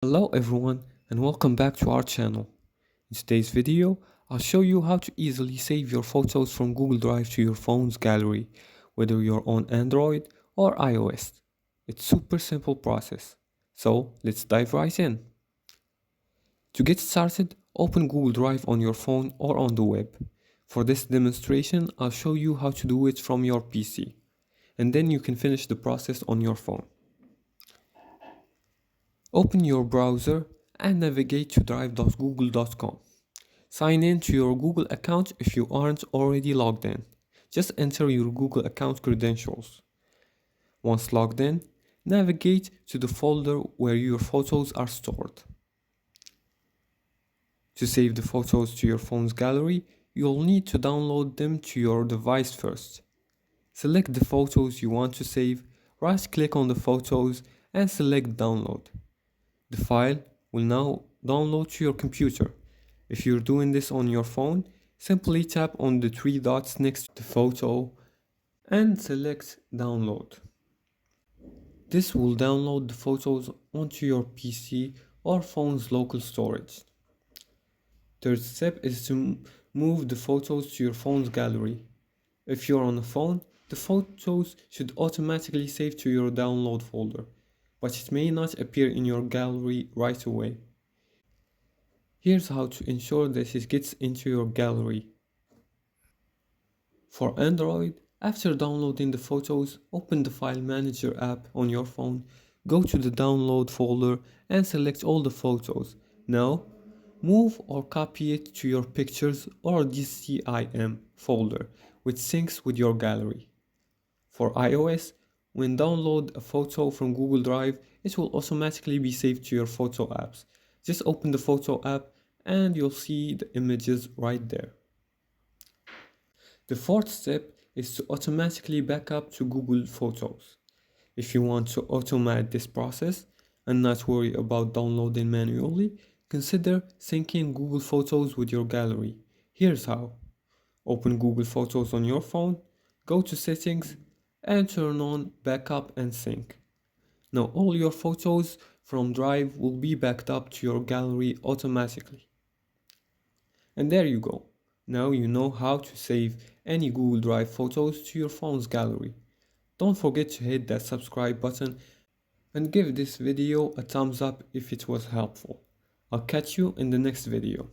Hello everyone and welcome back to our channel. In today's video, I'll show you how to easily save your photos from Google Drive to your phone's gallery, whether you're on Android or iOS. It's super simple process. So let's dive right in. To get started, open Google Drive on your phone or on the web. For this demonstration, I'll show you how to do it from your PC, and then you can finish the process on your phone. Open your browser and navigate to drive.google.com. Sign in to your Google account if you aren't already logged in. Just enter your Google account credentials. Once logged in, navigate to the folder where your photos are stored. To save the photos to your phone's gallery, you'll need to download them to your device first. Select the photos you want to save, right-click on the photos and select Download. The file will now download to your computer. If you're doing this on your phone, simply tap on the three dots next to the photo and select Download. This will download the photos onto your PC or phone's local storage. Third step is to move the photos to your phone's gallery. If you're on a phone, the photos should automatically save to your download folder, but it may not appear in your gallery right away. Here's how to ensure that it gets into your gallery. For Android, after downloading the photos, open the File Manager app on your phone, go to the download folder and select all the photos. Now, move or copy it to your Pictures or DCIM folder, which syncs with your gallery. For iOS, when download a photo from Google Drive, it will automatically be saved to your photo apps. Just open the photo app and you'll see the images right there. The fourth step is to automatically back up to Google Photos. If you want to automate this process and not worry about downloading manually, consider syncing Google Photos with your gallery. Here's how. Open Google Photos on your phone, go to Settings, and turn on Backup and Sync. Now all your photos from Drive will be backed up to your gallery automatically. And there you go. Now you know how to save any Google Drive photos to your phone's gallery. Don't forget to hit that subscribe button and give this video a thumbs up if it was helpful. I'll catch you in the next video.